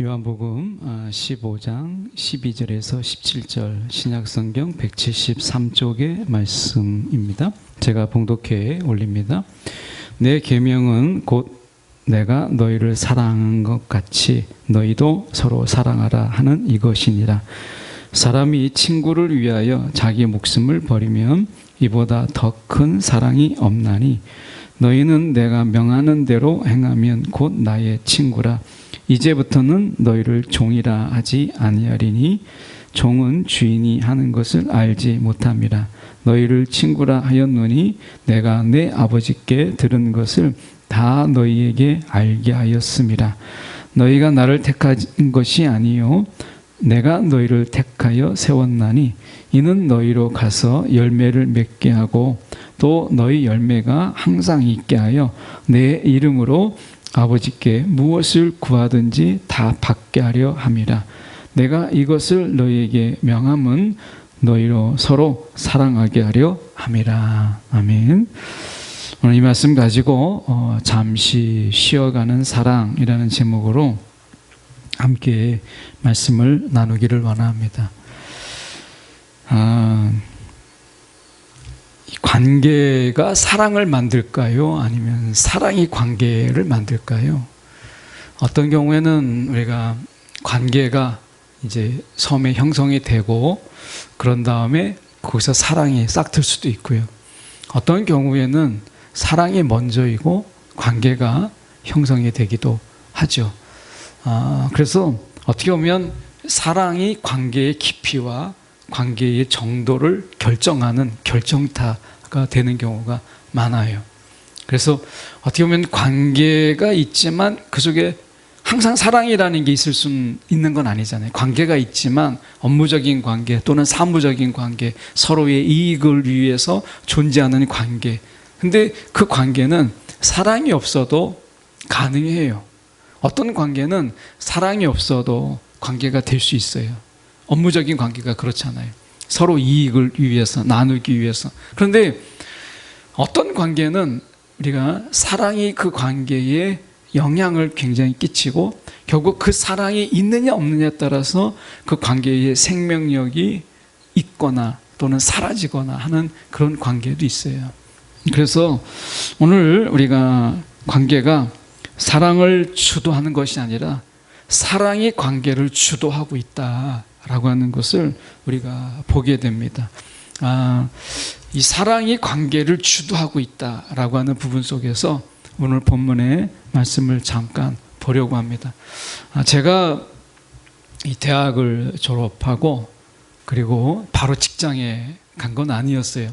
요한복음 15장 12절에서 17절 신약성경 173쪽의 말씀입니다. 제가 봉독해 올립니다. 내 계명은 곧 내가 너희를 사랑한 것 같이 너희도 서로 사랑하라 하는 이것이니라. 사람이 친구를 위하여 자기 목숨을 버리면 이보다 더 큰 사랑이 없나니 너희는 내가 명하는 대로 행하면 곧 나의 친구라. 이제부터는 너희를 종이라 하지 아니하리니 종은 주인이 하는 것을 알지 못함이라. 너희를 친구라 하였노니 내가 내 아버지께 들은 것을 다 너희에게 알게 하였음이라. 너희가 나를 택한 것이 아니요 내가 너희를 택하여 세웠나니 이는 너희로 가서 열매를 맺게 하고 또 너희 열매가 항상 있게 하여 내 이름으로 아버지께 무엇을 구하든지 다 받게 하려 함이라. 내가 이것을 너희에게 명함은 너희로 서로 사랑하게 하려 함이라. 아멘. 오늘 이 말씀 가지고 잠시 쉬어가는 사랑이라는 제목으로 함께 말씀을 나누기를 원합니다. 관계가 사랑을 만들까요? 아니면 사랑이 관계를 만들까요? 어떤 경우에는 우리가 관계가 이제 처음에 형성이 되고 그런 다음에 거기서 사랑이 싹틀 수도 있고요. 어떤 경우에는 사랑이 먼저이고 관계가 형성이 되기도 하죠. 그래서 어떻게 보면 사랑이 관계의 깊이와 관계의 정도를 결정하는 결정타가 되는 경우가 많아요. 그래서 어떻게 보면 관계가 있지만 그 속에 항상 사랑이라는 게 있을 수는 있는 건 아니잖아요. 관계가 있지만 업무적인 관계 또는 사무적인 관계, 서로의 이익을 위해서 존재하는 관계. 근데 그 관계는 사랑이 없어도 가능해요. 어떤 관계는 사랑이 없어도 관계가 될 수 있어요. 업무적인 관계가 그렇잖아요. 서로 이익을 위해서, 나누기 위해서. 그런데 어떤 관계는 우리가 사랑이 그 관계에 영향을 굉장히 끼치고 결국 그 사랑이 있느냐 없느냐에 따라서 그 관계의 생명력이 있거나 또는 사라지거나 하는 그런 관계도 있어요. 그래서 오늘 우리가 관계가 사랑을 주도하는 것이 아니라 사랑이 관계를 주도하고 있다라고 하는 것을 우리가 보게 됩니다. 이 사랑이 관계를 주도하고 있다라고 하는 부분 속에서 오늘 본문의 말씀을 잠깐 보려고 합니다. 제가 이 대학을 졸업하고 그리고 바로 직장에 간 건 아니었어요.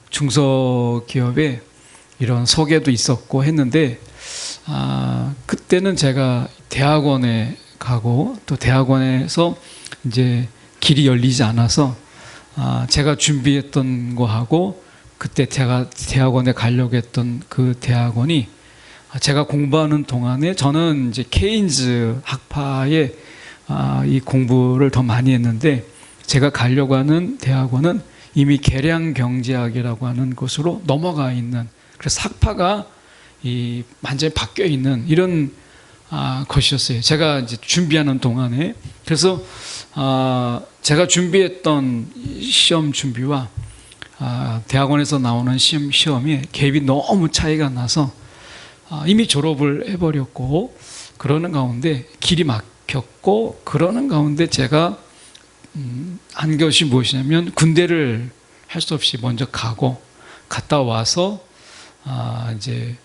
중소기업에 이런 소개도 있었고 했는데 그때는 제가 대학원에 가고 또 대학원에서 이제 길이 열리지 않아서 제가 준비했던 거하고 그때 제가 대학원에 가려고 했던 그 대학원이 제가 공부하는 동안에 저는 이제 케인즈 학파에 이 공부를 더 많이 했는데 제가 가려고 하는 대학원은 이미 계량경제학이라고 하는 곳으로 넘어가 있는, 그래서 학파가 완전히 바뀌어 있는 이런 것이었어요. 제가 이제 준비하는 동안에. 그래서 제가 준비했던 시험 준비와 대학원에서 나오는 시험이 갭이 너무 차이가 나서 이미 졸업을 해버렸고 그러는 가운데 길이 막혔고 그러는 가운데 제가 한 것이 무엇이냐면 군대를 할 수 없이 먼저 갔다 와서 이제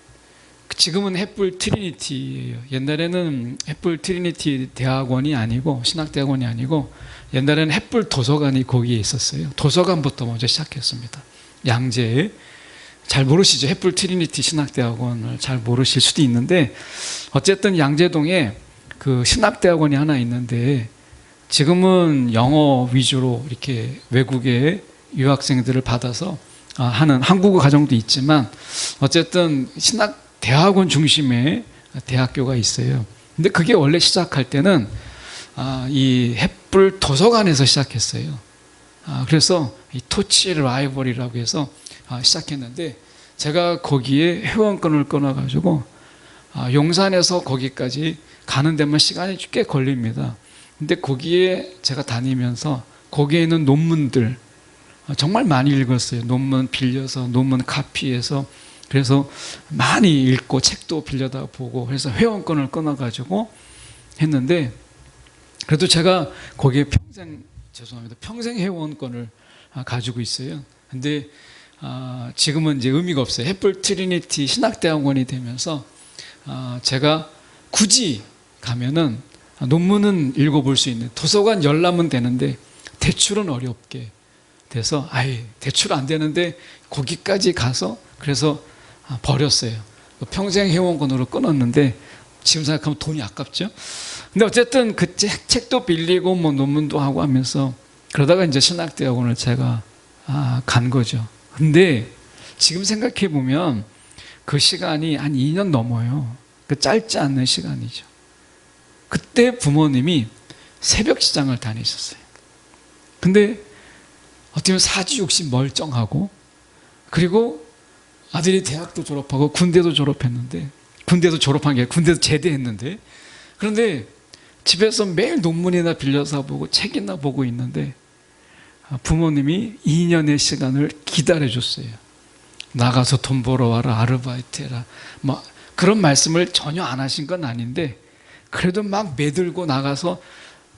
지금은 햇불 트리니티예요. 옛날에는 햇불 트리니티 대학원이 아니고 신학대학원이 아니고 옛날에는 햇불 도서관이 거기에 있었어요. 도서관부터 먼저 시작했습니다. 양재에. 잘 모르시죠? 햇불 트리니티 신학대학원을 잘 모르실 수도 있는데 어쨌든 양재동에 그 신학대학원이 하나 있는데 지금은 영어 위주로 이렇게 외국의 유학생들을 받아서 하는 한국어 과정도 있지만 어쨌든 신학대학원 중심의 대학교가 있어요. 근데 그게 원래 시작할 때는 이 햇불 도서관에서 시작했어요. 그래서 이 토치 라이벌이라고 해서 시작했는데 제가 거기에 회원권을 끊어가지고 용산에서 거기까지 가는 데만 시간이 꽤 걸립니다. 근데 거기에 제가 다니면서 거기에 있는 논문들 정말 많이 읽었어요. 논문 빌려서, 논문 카피해서. 그래서 많이 읽고 책도 빌려다 보고, 그래서 회원권을 끊어가지고 했는데, 그래도 제가 거기에 평생 회원권을 가지고 있어요. 근데 지금은 이제 의미가 없어요. 햇불 트리니티 신학대학원이 되면서 제가 굳이 가면은 논문은 읽어볼 수 있는, 도서관 열람은 되는데 대출은 어렵게 돼서 대출 안 되는데 거기까지 가서, 그래서 버렸어요. 평생 회원권으로 끊었는데 지금 생각하면 돈이 아깝죠. 근데 어쨌든 그 책도 빌리고 뭐 논문도 하고 하면서 그러다가 이제 신학대학원을 제가 간 거죠. 근데 지금 생각해 보면 그 시간이 한 2년 넘어요. 그 짧지 않는 시간이죠. 그때 부모님이 새벽 시장을 다니셨어요. 근데 어떻게 보면 사지육신 멀쩡하고, 그리고 아들이 대학도 졸업하고 군대도 졸업했는데, 군대도 졸업한 게 군대도 제대했는데, 그런데 집에서 매일 논문이나 빌려서 보고 책이나 보고 있는데 부모님이 2년의 시간을 기다려줬어요. 나가서 돈 벌어와라, 아르바이트 해라, 뭐 그런 말씀을 전혀 안 하신 건 아닌데 그래도 막 매들고 나가서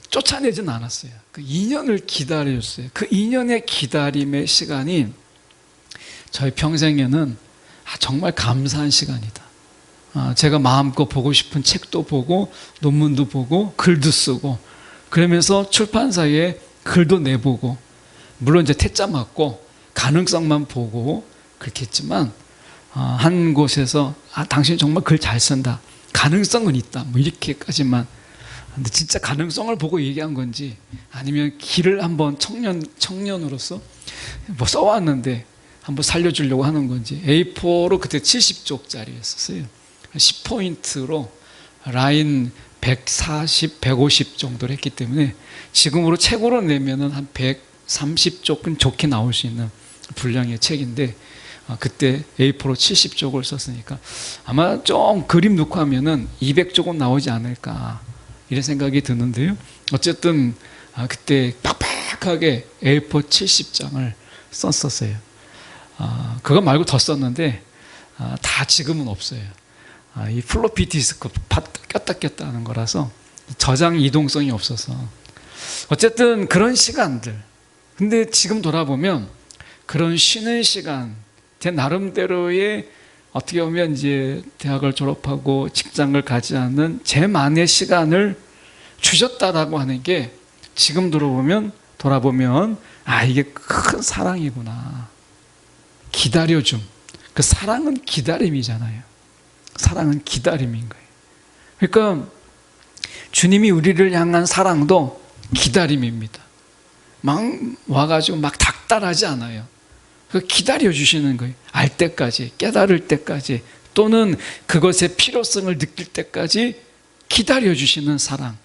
쫓아내진 않았어요. 그 2년을 기다려줬어요. 그 2년의 기다림의 시간이 저희 평생에는 정말 감사한 시간이다. 제가 마음껏 보고 싶은 책도 보고 논문도 보고 글도 쓰고, 그러면서 출판사에 글도 내보고, 물론 이제 퇴짜 맞고 가능성만 보고 그렇게 했지만 한 곳에서 당신 정말 글 잘 쓴다, 가능성은 있다, 뭐 이렇게까지만. 근데 진짜 가능성을 보고 얘기한 건지 아니면 길을 한번 청년으로서 뭐 써왔는데 한번 살려주려고 하는 건지. A4로 그때 70쪽짜리였었어요. 10포인트로 라인 140, 150 정도를 했기 때문에 지금으로 책으로 내면은 한 130쪽은 좋게 나올 수 있는 분량의 책인데, 그때 A4로 70쪽을 썼으니까 아마 좀 그림 넣고 하면은 200쪽은 나오지 않을까, 이런 생각이 드는데요. 어쨌든 그때 빡빡하게 A4 70장을 썼었어요. 그거 말고 더 썼는데 다 지금은 없어요. 이 플로피 디스크 꼈다 하는 거라서 저장 이동성이 없어서. 어쨌든 그런 시간들. 근데 지금 돌아보면 그런 쉬는 시간, 제 나름대로의 어떻게 보면 이제 대학을 졸업하고 직장을 가지 않는 제만의 시간을 주셨다라고 하는 게 지금 돌아보면 이게 큰 사랑이구나. 기다려줌. 그 사랑은 기다림이잖아요. 사랑은 기다림인 거예요. 그러니까 주님이 우리를 향한 사랑도 기다림입니다. 막 와가지고 막 닥달하지 않아요. 기다려주시는 거예요. 알 때까지, 깨달을 때까지, 또는 그것의 필요성을 느낄 때까지 기다려주시는 사랑.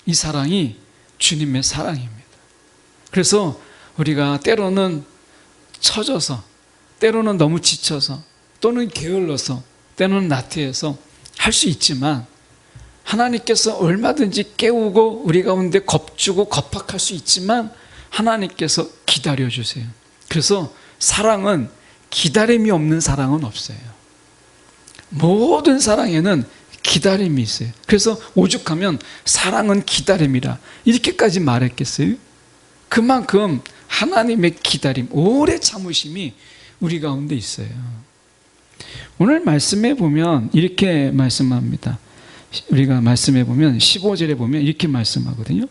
이 사랑이 주님의 사랑입니다. 그래서 우리가 때로는 처져서, 때로는 너무 지쳐서, 또는 게을러서, 때로는 나태해서 할 수 있지만 하나님께서 얼마든지 깨우고 우리 가운데 겁주고 겁박할 수 있지만 하나님께서 기다려주세요. 그래서 사랑은 기다림이 없는 사랑은 없어요. 모든 사랑에는 기다림이 있어요. 그래서 오죽하면 사랑은 기다림이라 이렇게까지 말했겠어요? 그만큼 하나님의 기다림, 오래 참으심이 우리 가운데 있어요. 오늘 말씀에 보면 이렇게 말씀합니다. 우리가 말씀에 보면 15절에 보면 이렇게 말씀하거든요.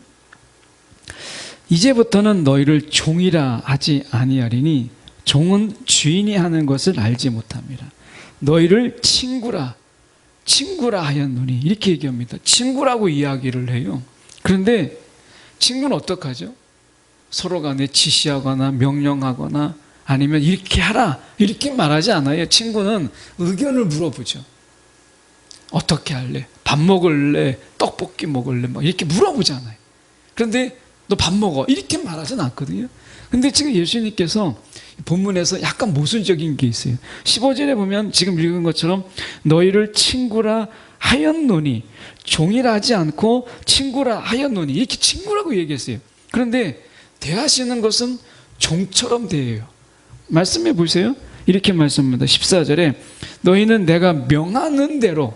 이제부터는 너희를 종이라 하지 아니하리니 종은 주인이 하는 것을 알지 못합니다. 너희를 친구라 하였노니, 이렇게 얘기합니다. 친구라고 이야기를 해요. 그런데 친구는 어떡하죠? 서로 간에 지시하거나 명령하거나 아니면 이렇게 하라 이렇게 말하지 않아요. 친구는 의견을 물어보죠. 어떻게 할래? 밥 먹을래? 떡볶이 먹을래? 막 이렇게 물어보잖아요. 그런데 너 밥 먹어. 이렇게 말하진 않거든요. 근데 지금 예수님께서 본문에서 약간 모순적인 게 있어요. 15절에 보면 지금 읽은 것처럼 너희를 친구라 하였노니, 종이라 하지 않고 친구라 하였노니, 이렇게 친구라고 얘기했어요. 그런데 대하시는 것은 종처럼 대해요. 말씀해 보세요. 이렇게 말씀합니다. 14절에 너희는 내가 명하는 대로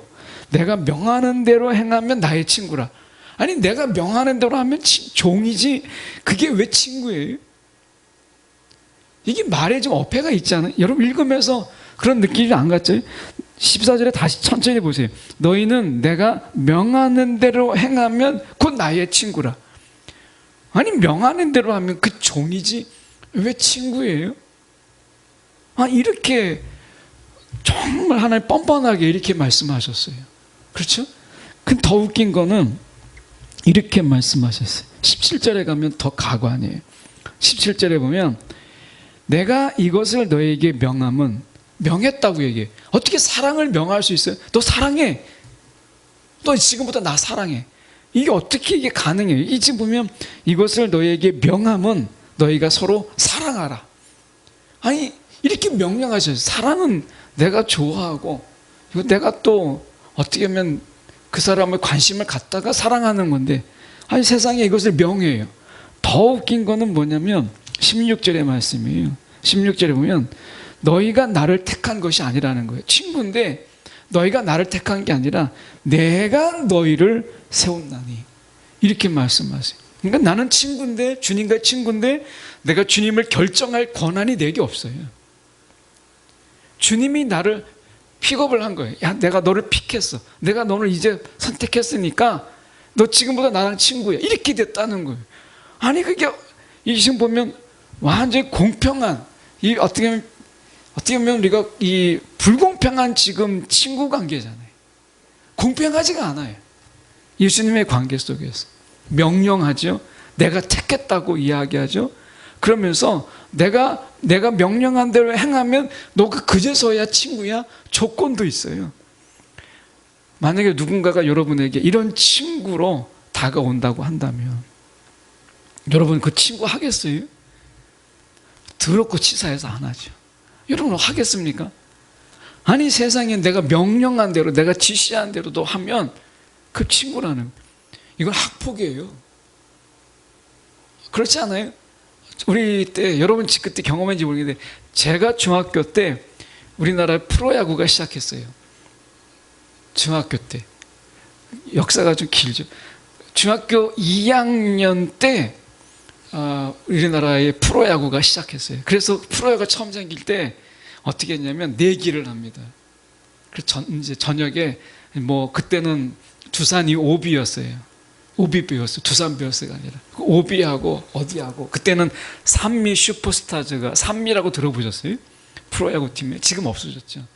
행하면 나의 친구라. 아니, 내가 명하는 대로 하면 종이지 그게 왜 친구예요? 이게 말에 좀 어폐가 있잖아요. 여러분 읽으면서 그런 느낌이 안 갔죠? 14절에 다시 천천히 보세요. 너희는 내가 명하는 대로 행하면 곧 나의 친구라. 아니, 명하는 대로 하면 그 종이지 왜 친구예요? 이렇게 정말 하나님 뻔뻔하게 이렇게 말씀하셨어요. 그렇죠? 근데 더 웃긴 거는 이렇게 말씀하셨어요. 17절에 가면 더 가관이에요. 17절에 보면 내가 이것을 너에게 명함은, 명했다고 얘기해. 어떻게 사랑을 명할 수 있어요? 너 사랑해. 너 지금부터 나 사랑해. 이게 어떻게 이게 가능해요? 이 지금 보면 이것을 너에게 명함은 너희가 서로 사랑하라. 아니, 이렇게 명령하셔요. 사랑은 내가 좋아하고, 이거 내가 또 어떻게 하면 그 사람의 관심을 갖다가 사랑하는 건데, 아니, 세상에 이것을 명해요. 더 웃긴 거는 뭐냐면 16절의 말씀이에요. 16절에 보면 너희가 나를 택한 것이 아니라는 거예요. 친구인데 너희가 나를 택한 게 아니라 내가 너희를 세웠나니, 이렇게 말씀하세요. 그러니까 나는 친구인데, 주님과 친구인데 내가 주님을 결정할 권한이 내게 없어요. 주님이 나를 픽업을 한 거예요. 야, 내가 너를 픽했어. 내가 너를 이제 선택했으니까 너 지금부터 나랑 친구야. 이렇게 됐다는 거예요. 아니, 그게 이 지금 보면 완전히 공평한, 이 어떻게 보면 우리가 이 불공평한 지금 친구 관계잖아요. 공평하지가 않아요. 예수님의 관계 속에서 명령하죠. 내가 택했다고 이야기하죠. 그러면서 내가 명령한 대로 행하면 너가 그제서야 친구야. 조건도 있어요. 만약에 누군가가 여러분에게 이런 친구로 다가온다고 한다면 여러분 그 친구 하겠어요? 더럽고 치사해서 안 하죠. 여러분 하겠습니까? 아니, 세상에 내가 명령한 대로, 내가 지시한 대로도 하면 그 친구라는, 이건 학폭이에요. 그렇지 않아요? 우리 때, 여러분 그때 경험했는지 모르겠는데 제가 중학교 때 우리나라에 프로야구가 시작했어요. 중학교 때. 역사가 좀 길죠. 중학교 2학년 때 우리나라의 프로야구가 시작했어요. 그래서 프로야구가 처음 생길 때 어떻게 했냐면 내기를 합니다. 그래서 이제 저녁에 그때는 두산이 오비였어요. 오비배였어요. 두산배였어가 아니라 오비하고 어디하고, 그때는 산미 슈퍼스타즈가, 산미라고 들어보셨어요? 프로야구 팀에. 지금 없어졌죠.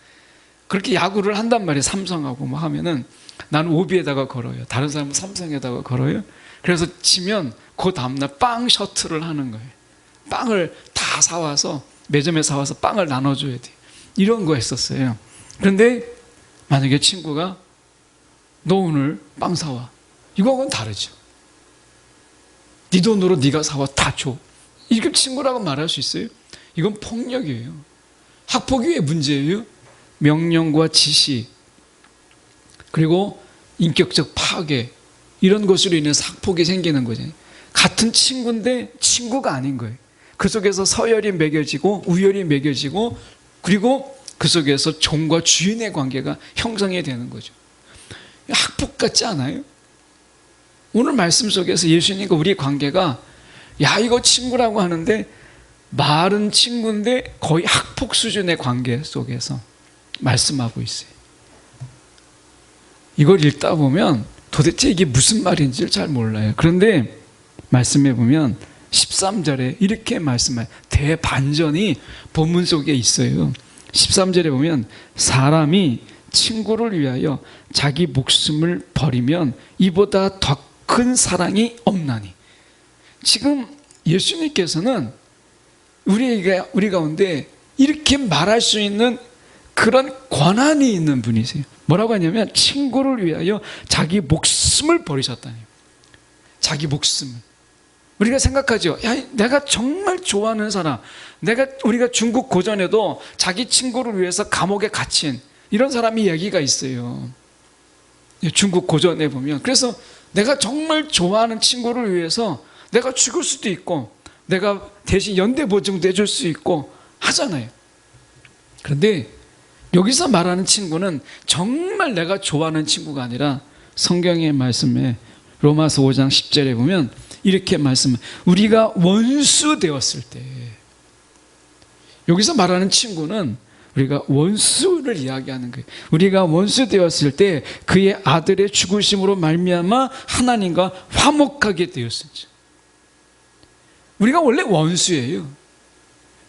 그렇게 야구를 한단 말이에요. 삼성하고 하면은 나는 오비에다가 걸어요. 다른 사람은 삼성에다가 걸어요. 그래서 지면 그 다음날 빵 셔틀을 하는 거예요. 빵을 다 사와서, 매점에 사와서 빵을 나눠줘야 돼요. 이런 거 했었어요. 그런데 만약에 친구가 너 오늘 빵 사와. 이거하고는 다르죠. 네 돈으로 네가 사와, 다 줘. 이렇게 친구라고 말할 수 있어요? 이건 폭력이에요. 학폭이 왜 문제예요? 명령과 지시, 그리고 인격적 파괴, 이런 것으로 인해서 학폭이 생기는 거죠. 같은 친구인데 친구가 아닌 거예요. 그 속에서 서열이 매겨지고 우열이 매겨지고, 그리고 그 속에서 종과 주인의 관계가 형성이 되는 거죠. 학폭 같지 않아요? 오늘 말씀 속에서 예수님과 우리 관계가, 야, 이거 친구라고 하는데 말은 친구인데 거의 학폭 수준의 관계 속에서 말씀하고 있어요. 이걸 읽다 보면 도대체 이게 무슨 말인지를 잘 몰라요. 그런데 말씀해 보면 13절에 이렇게 말씀해요. 대반전이 본문 속에 있어요. 13절에 보면 사람이 친구를 위하여 자기 목숨을 버리면 이보다 더 큰 사랑이 없나니. 지금 예수님께서는 우리 가운데 이렇게 말할 수 있는 그런 권한이 있는 분이세요. 뭐라고 하냐면 친구를 위하여 자기 목숨을 버리셨다니. 자기 목숨을. 우리가 생각하죠. 야, 내가 정말 좋아하는 사람, 우리가 중국 고전에도 자기 친구를 위해서 감옥에 갇힌 이런 사람이 얘기가 있어요. 중국 고전에 보면. 그래서 내가 정말 좋아하는 친구를 위해서 내가 죽을 수도 있고, 내가 대신 연대보증도 해줄 수 있고 하잖아요. 그런데 여기서 말하는 친구는 정말 내가 좋아하는 친구가 아니라, 성경의 말씀에 로마서 5장 10절에 보면 이렇게 말씀해요. 우리가 원수 되었을 때, 여기서 말하는 친구는 우리가 원수를 이야기하는 거예요. 우리가 원수 되었을 때 그의 아들의 죽으심으로 말미암아 하나님과 화목하게 되었습니다. 우리가 원래 원수예요.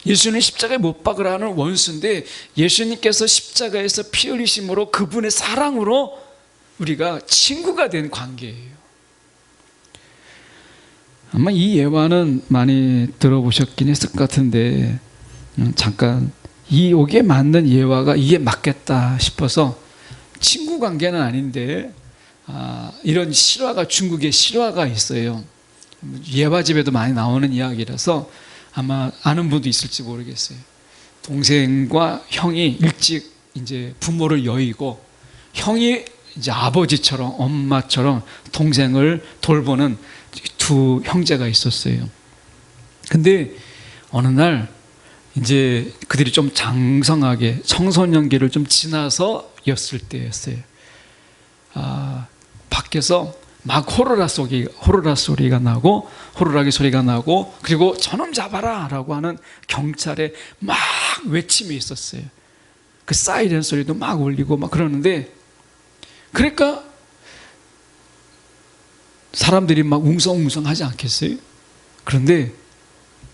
예수는 십자가에 못 박으라 하는 원수인데, 예수님께서 십자가에서 피 흘리심으로 그분의 사랑으로 우리가 친구가 된 관계예요. 아마 이 예화는 많이 들어보셨긴 했을 것 같은데, 잠깐 여기에 맞는 예화가 이게 맞겠다 싶어서, 친구 관계는 아닌데 이런 실화가, 중국의 실화가 있어요. 예화집에도 많이 나오는 이야기라서 아마 아는 분도 있을지 모르겠어요. 동생과 형이 일찍 이제 부모를 여의고, 형이 이제 아버지처럼 엄마처럼 동생을 돌보는 두 형제가 있었어요. 근데 어느 날 이제 그들이 좀 장성하게 청소년기를 좀 지나서였을 때였어요. 밖에서 막 호루라 소리가 나고, 호루라기 소리가 나고, 그리고 저놈 잡아라 라고 하는 경찰의 막 외침이 있었어요. 그 사이렌 소리도 막 울리고 막 그러는데, 그러니까 사람들이 막 웅성웅성 하지 않겠어요? 그런데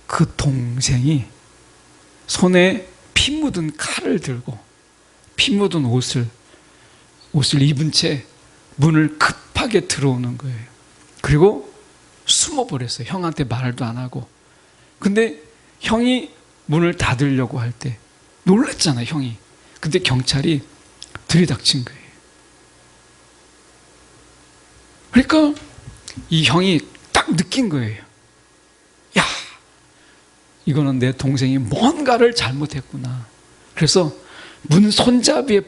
그 동생이 손에 피 묻은 칼을 들고 피 묻은 옷을 입은 채 문을 급하게 들어오는 거예요. 그리고 숨어버렸어요. 형한테 말도 안 하고. 근데 형이 문을 닫으려고 할 때 놀랐잖아요, 형이. 근데 경찰이 들이닥친 거예요. 그러니까 이 형이 딱 느낀 거예요. 야, 이거는 내 동생이 뭔가를 잘못했구나. 그래서 문 손잡이에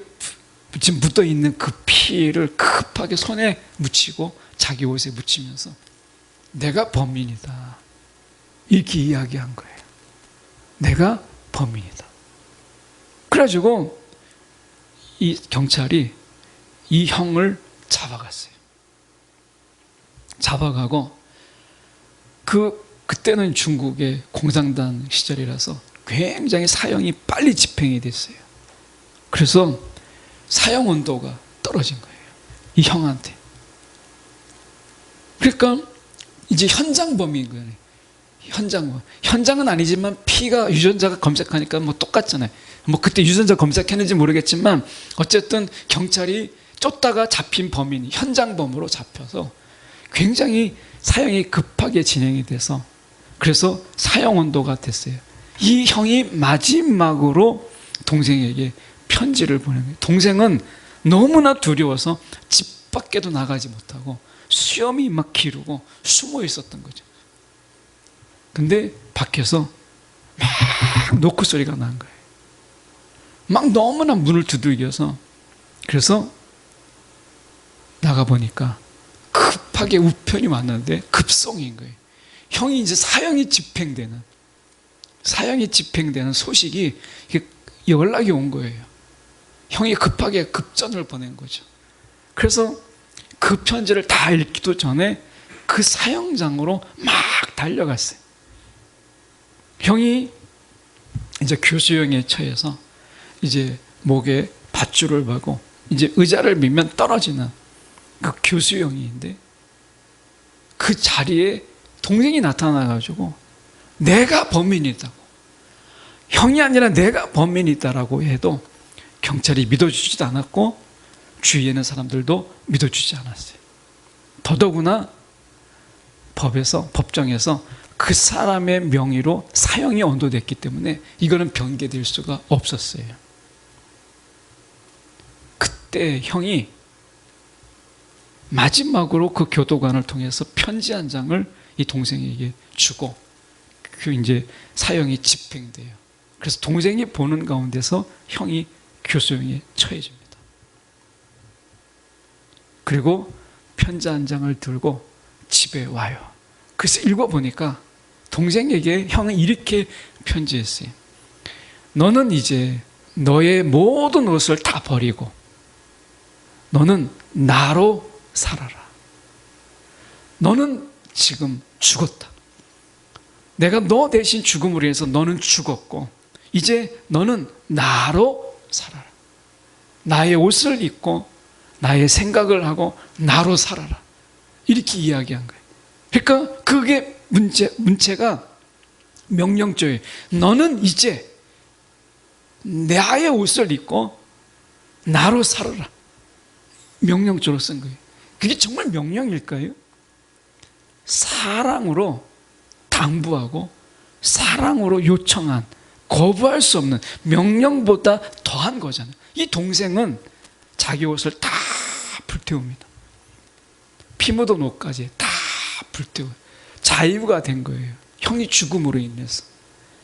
지금 묻어있는 그 피를 급하게 손에 묻히고 자기 옷에 묻히면서 내가 범인이다, 이렇게 이야기한 거예요. 내가 범인이다. 그래가지고 이 경찰이 이 형을 잡아갔어요. 잡아가고, 그때는 중국의 공산당 시절이라서 굉장히 사형이 빨리 집행이 됐어요. 그래서 사형 온도가 떨어진 거예요, 이 형한테. 그러니까 이제 현장범인 거예요. 현장은 아니지만 피가, 유전자가 검색하니까 뭐 똑같잖아요. 뭐 그때 유전자 검색했는지 모르겠지만 어쨌든 경찰이 쫓다가 잡힌 범인이 현장범으로 잡혀서 굉장히 사형이 급하게 진행이 돼서, 그래서 사형 온도가 됐어요. 이 형이 마지막으로 동생에게 편지를 보낸 거예요. 동생은 너무나 두려워서 집 밖에도 나가지 못하고 수염이 막 기르고 숨어 있었던 거죠. 근데 밖에서 막 노크 소리가 난 거예요. 막 너무나 문을 두들겨서. 그래서 나가보니까 급하게 우편이 왔는데 급송인 거예요. 형이 이제 사형이 집행되는 소식이 연락이 온 거예요. 형이 급하게 급전을 보낸 거죠. 그래서 그 편지를 다 읽기도 전에 그 사형장으로 막 달려갔어요. 형이 이제 교수형에 처해서 이제 목에 밧줄을 매고 이제 의자를 밀면 떨어지는 그 교수형인데, 그 자리에 동생이 나타나가지고 내가 범인이다고, 형이 아니라 내가 범인이다라고 해도 경찰이 믿어주지도 않았고 주위에 있는 사람들도 믿어주지 않았어요. 더더구나 법정에서 그 사람의 명의로 사형이 언도됐기 때문에 이거는 변개될 수가 없었어요. 그때 형이 마지막으로 그 교도관을 통해서 편지 한 장을 이 동생에게 주고 그 이제 사형이 집행돼요. 그래서 동생이 보는 가운데서 형이 교수형에 처해집니다. 그리고 편지 한 장을 들고 집에 와요. 그래서 읽어보니까 동생에게 형은 이렇게 편지했어요. 너는 이제 너의 모든 것을 다 버리고 너는 나로 살아라. 너는 지금 죽었다. 내가 너 대신 죽음으로 해서 너는 죽었고 이제 너는 나로 살아라. 나의 옷을 입고 나의 생각을 하고 나로 살아라. 이렇게 이야기한 거예요. 그러니까 그게 문체가 명령조예요. 너는 이제 나의 옷을 입고 나로 살아라. 명령조로 쓴 거예요. 그게 정말 명령일까요? 사랑으로 당부하고 사랑으로 요청한 거부할 수 없는 명령보다 더한 거잖아요. 이 동생은 자기 옷을 다 불태웁니다. 피 묻은 옷까지 다 불태워요. 자유가 된 거예요. 형이 죽음으로 인해서.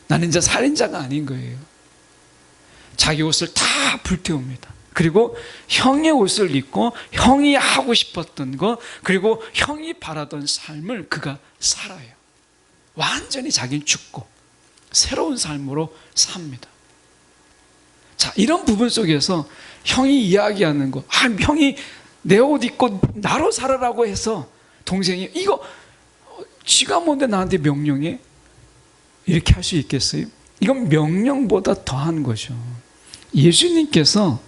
나는 이제 살인자가 아닌 거예요. 자기 옷을 다 불태웁니다. 그리고 형의 옷을 입고 형이 하고 싶었던 거 그리고 형이 바라던 삶을 그가 살아요. 완전히 자기는 죽고 새로운 삶으로 삽니다. 자, 이런 부분 속에서 형이 이야기하는 거, 형이 내 옷 입고 나로 살아라고 해서 동생이 이거 지가 뭔데 나한테 명령해? 이렇게 할 수 있겠어요? 이건 명령보다 더한 거죠. 예수님께서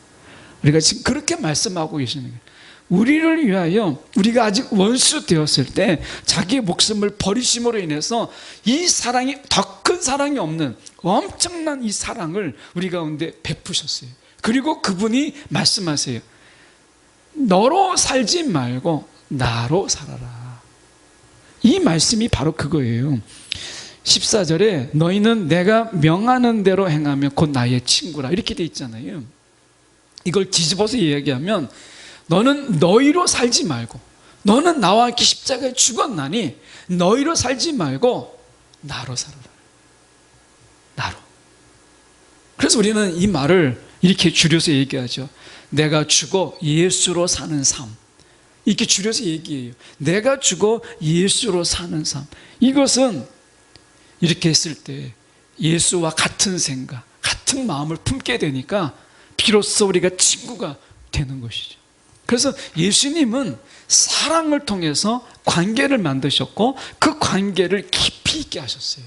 우리가 지금 그렇게 말씀하고 계시는 거예요. 우리를 위하여 우리가 아직 원수 되었을 때 자기의 목숨을 버리심으로 인해서 이 사랑이 더 큰 사랑이 없는 엄청난 이 사랑을 우리 가운데 베푸셨어요. 그리고 그분이 말씀하세요. 너로 살지 말고 나로 살아라. 이 말씀이 바로 그거예요. 14절에 너희는 내가 명하는 대로 행하면 곧 나의 친구라 이렇게 돼 있잖아요. 이걸 뒤집어서 이야기하면 너는 너희로 살지 말고 너는 나와 함께 십자가에 죽었나니 너희로 살지 말고 나로 살아라. 나로. 그래서 우리는 이 말을 이렇게 줄여서 얘기하죠. 내가 죽어 예수로 사는 삶. 이렇게 줄여서 얘기해요. 내가 죽어 예수로 사는 삶. 이것은 이렇게 했을 때 예수와 같은 생각, 같은 마음을 품게 되니까 비로소 우리가 친구가 되는 것이죠. 그래서 예수님은 사랑을 통해서 관계를 만드셨고 그 관계를 깊이 있게 하셨어요.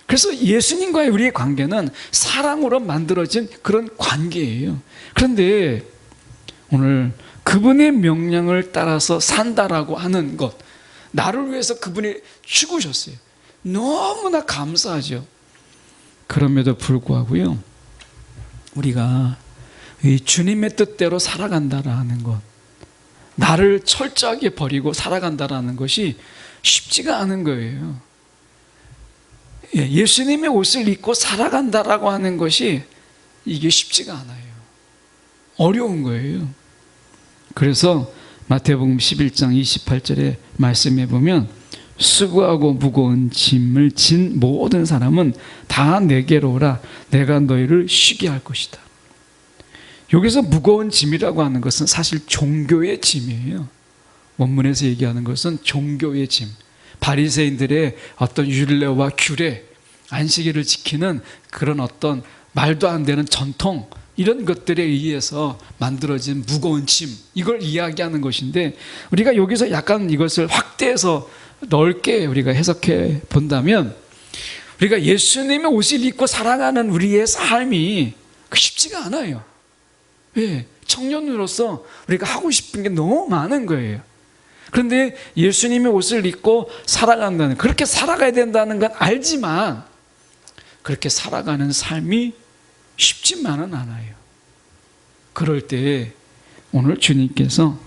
그래서 예수님과의 우리의 관계는 사랑으로 만들어진 그런 관계예요. 그런데 오늘 그분의 명령을 따라서 산다라고 하는 것, 나를 위해서 그분이 죽으셨어요. 너무나 감사하죠. 그럼에도 불구하고요, 우리가 이 주님의 뜻대로 살아간다라는 것, 나를 철저하게 버리고 살아간다라는 것이 쉽지가 않은 거예요. 예수님의 옷을 입고 살아간다라고 하는 것이 이게 쉽지가 않아요. 어려운 거예요. 그래서 마태복음 11장 28절에 말씀해 보면 수고하고 무거운 짐을 진 모든 사람은 다 내게로 오라. 내가 너희를 쉬게 할 것이다. 여기서 무거운 짐이라고 하는 것은 사실 종교의 짐이에요. 원문에서 얘기하는 것은 종교의 짐. 바리새인들의 어떤 율례와 규례, 안식일을 지키는 그런 어떤 말도 안 되는 전통, 이런 것들에 의해서 만들어진 무거운 짐, 이걸 이야기하는 것인데 우리가 여기서 약간 이것을 확대해서 넓게 우리가 해석해 본다면 우리가 예수님의 옷을 입고 살아가는 우리의 삶이 쉽지가 않아요. 왜? 청년으로서 우리가 하고 싶은 게 너무 많은 거예요. 그런데 예수님의 옷을 입고 살아간다는, 그렇게 살아가야 된다는 건 알지만 그렇게 살아가는 삶이 쉽지만은 않아요. 그럴 때 오늘 주님께서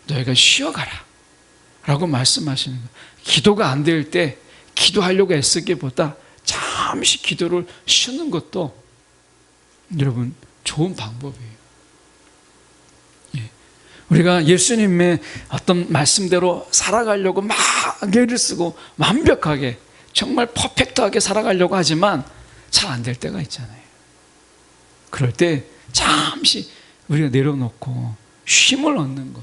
너희가 쉬어가라 라고 말씀하시는 거예요. 기도가 안 될 때 기도하려고 애쓰기보다 잠시 기도를 쉬는 것도 여러분 좋은 방법이에요. 우리가 예수님의 어떤 말씀대로 살아가려고 막 애를 쓰고 완벽하게 정말 퍼펙트하게 살아가려고 하지만 잘 안 될 때가 있잖아요. 그럴 때 잠시 우리가 내려놓고 쉼을 얻는 것,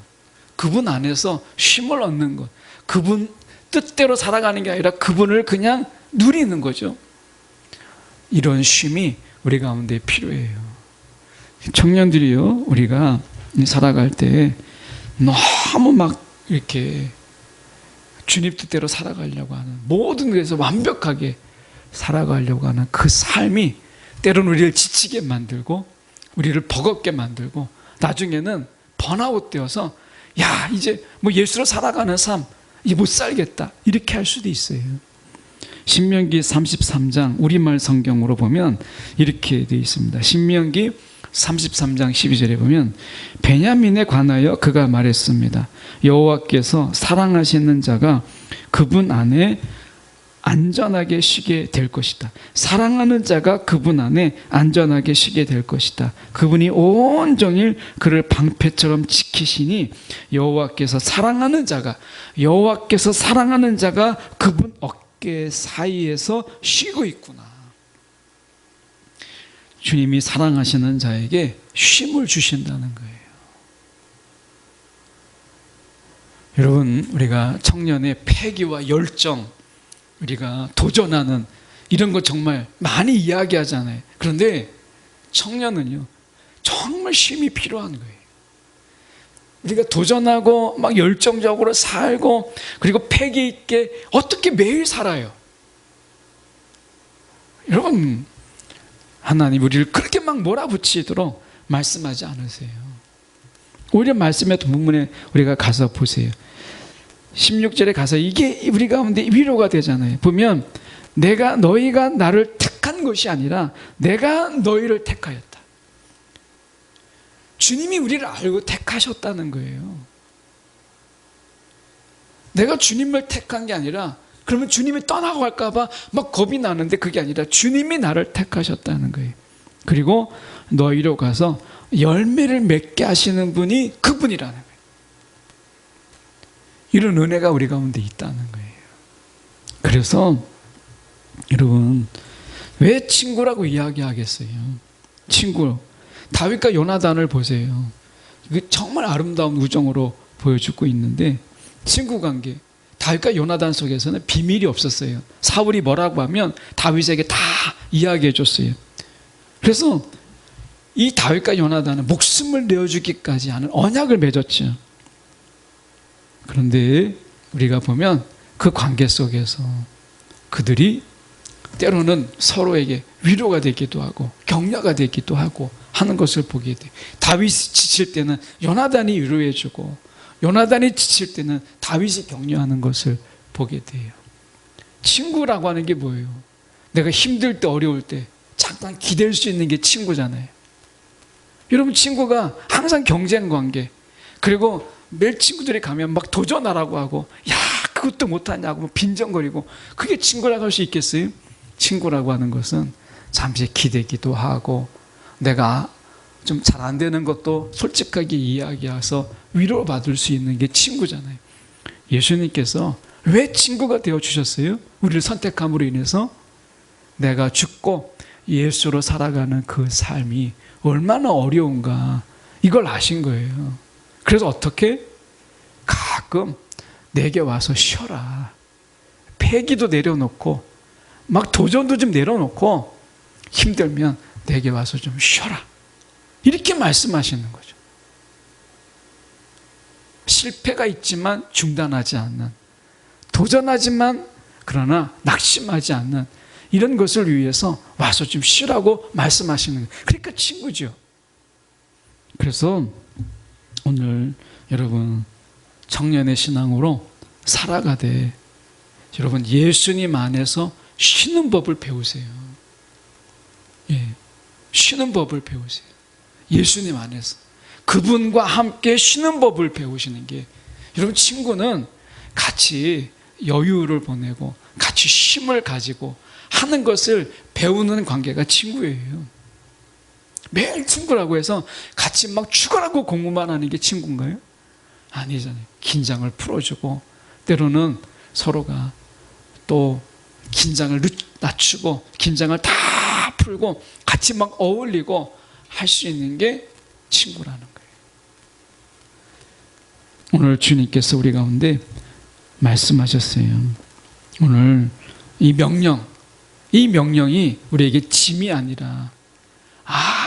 그분 안에서 쉼을 얻는 것, 그분 뜻대로 살아가는 게 아니라 그분을 그냥 누리는 거죠. 이런 쉼이 우리 가운데 필요해요. 청년들이요, 우리가 살아갈 때 너무 막 이렇게 주님 뜻대로 살아가려고 하는, 모든 것에서 완벽하게 살아가려고 하는 그 삶이 때로는 우리를 지치게 만들고 우리를 버겁게 만들고 나중에는 번아웃 되어서 야, 이제 뭐 예수로 살아가는 삶 이제 못 살겠다 이렇게 할 수도 있어요. 신명기 33장 우리말 성경으로 보면 이렇게 되어 있습니다. 신명기 33장 12절에 보면 베냐민에 관하여 그가 말했습니다. 여호와께서 사랑하시는 자가 그분 안에 안전하게 쉬게 될 것이다. 사랑하는 자가 그분 안에 안전하게 쉬게 될 것이다. 그분이 온종일 그를 방패처럼 지키시니 여호와께서 사랑하는 자가 그분 어깨 사이에서 쉬고 있구나. 주님이 사랑하시는 자에게 쉼을 주신다는 거예요. 여러분, 우리가 청년의 패기와 열정, 우리가 도전하는 이런 거 정말 많이 이야기하잖아요. 그런데 청년은요, 정말 쉼이 필요한 거예요. 우리가 도전하고 막 열정적으로 살고 그리고 패기 있게 어떻게 매일 살아요? 여러분, 하나님 우리를 그렇게 막 몰아붙이도록 말씀하지 않으세요. 오히려 말씀의 본문에 우리가 가서 보세요. 16절에 가서 이게 우리 가운데 위로가 되잖아요. 보면 너희가 나를 택한 것이 아니라 내가 너희를 택하였다. 주님이 우리를 알고 택하셨다는 거예요. 내가 주님을 택한 게 아니라 그러면 주님이 떠나고 갈까 봐 막 겁이 나는데 그게 아니라 주님이 나를 택하셨다는 거예요. 그리고 너희로 가서 열매를 맺게 하시는 분이 그분이라는 거예요. 이런 은혜가 우리 가운데 있다는 거예요. 그래서 여러분, 왜 친구라고 이야기하겠어요? 친구, 다윗과 요나단을 보세요. 정말 아름다운 우정으로 보여주고 있는데 친구 관계, 다윗과 요나단 속에서는 비밀이 없었어요. 사울이 뭐라고 하면 다윗에게 다 이야기해 줬어요. 그래서 이 다윗과 요나단은 목숨을 내어주기까지 하는 언약을 맺었죠. 그런데 우리가 보면 그 관계 속에서 그들이 때로는 서로에게 위로가 되기도 하고 격려가 되기도 하고 하는 것을 보게 돼요. 다윗이 지칠 때는 요나단이 위로해주고 요나단이 지칠 때는 다윗이 격려하는 것을 보게 돼요. 친구라고 하는 게 뭐예요? 내가 힘들 때 어려울 때 잠깐 기댈 수 있는 게 친구잖아요. 여러분, 친구가 항상 경쟁 관계, 그리고 매일 친구들이 가면 막 도전하라고 하고 야 그것도 못하냐고 빈정거리고, 그게 친구라고 할 수 있겠어요? 친구라고 하는 것은 잠시 기대기도 하고 내가 좀 잘 안 되는 것도 솔직하게 이야기해서 위로받을 수 있는 게 친구잖아요. 예수님께서 왜 친구가 되어주셨어요? 우리를 선택함으로 인해서 내가 죽고 예수로 살아가는 그 삶이 얼마나 어려운가 이걸 아신 거예요. 그래서 어떻게? 가끔 내게 와서 쉬어라. 패기도 내려놓고 막 도전도 좀 내려놓고 힘들면 내게 와서 좀 쉬어라. 이렇게 말씀하시는 거죠. 실패가 있지만 중단하지 않는, 도전하지만 그러나 낙심하지 않는 이런 것을 위해서 와서 좀 쉬라고 말씀하시는 거예요. 그러니까 친구죠. 그래서 오늘 여러분 청년의 신앙으로 살아가되 여러분 예수님 안에서 쉬는 법을 배우세요. 예, 쉬는 법을 배우세요. 예수님 안에서 그분과 함께 쉬는 법을 배우시는 게, 여러분 친구는 같이 여유를 보내고 같이 쉼을 가지고 하는 것을 배우는 관계가 친구예요. 매일 친구라고 해서 같이 막 죽어라고 공부만 하는 게 친구인가요? 아니잖아요. 긴장을 풀어주고 때로는 서로가 또 긴장을 낮추고 긴장을 다 풀고 같이 막 어울리고 할 수 있는 게 친구라는 거예요. 오늘 주님께서 우리 가운데 말씀하셨어요. 오늘 이 명령이 우리에게 짐이 아니라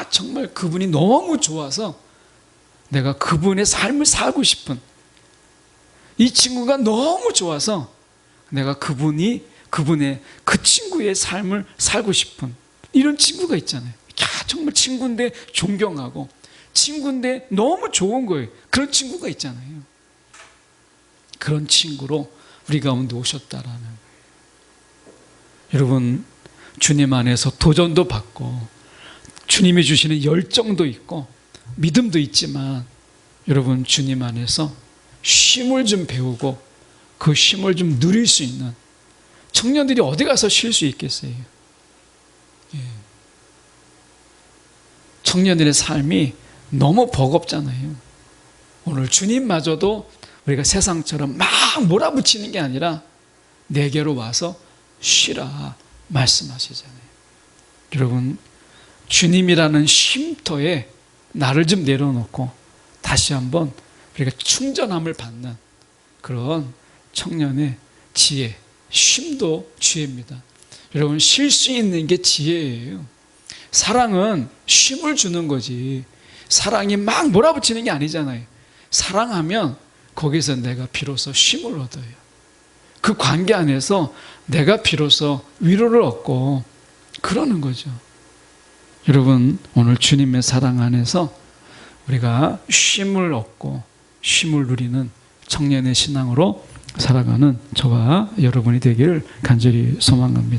정말 그분이 너무 좋아서 내가 그분의 삶을 살고 싶은, 이 친구가 너무 좋아서 내가 그분의 그 친구의 삶을 살고 싶은 이런 친구가 있잖아요. 정말 친구인데 존경하고 친구인데 너무 좋은 거예요. 그런 친구가 있잖아요. 그런 친구로 우리 가운데 오셨다라는 거예요. 여러분, 주님 안에서 도전도 받고 주님이 주시는 열정도 있고 믿음도 있지만, 여러분 주님 안에서 쉼을 좀 배우고 그 쉼을 좀 누릴 수 있는 청년들이 어디 가서 쉴 수 있겠어요? 청년들의 삶이 너무 버겁잖아요. 오늘 주님마저도 우리가 세상처럼 막 몰아붙이는 게 아니라 내게로 와서 쉬라 말씀하시잖아요. 여러분, 주님이라는 쉼터에 나를 좀 내려놓고 다시 한번 우리가 충전함을 받는 그런 청년의 지혜, 쉼도 지혜입니다. 여러분, 쉴 수 있는 게 지혜예요. 사랑은 쉼을 주는 거지, 사랑이 막 몰아붙이는 게 아니잖아요. 사랑하면 거기서 내가 비로소 쉼을 얻어요. 그 관계 안에서 내가 비로소 위로를 얻고 그러는 거죠. 여러분, 오늘 주님의 사랑 안에서 우리가 쉼을 얻고 쉼을 누리는 청년의 신앙으로 살아가는 저와 여러분이 되기를 간절히 소망합니다.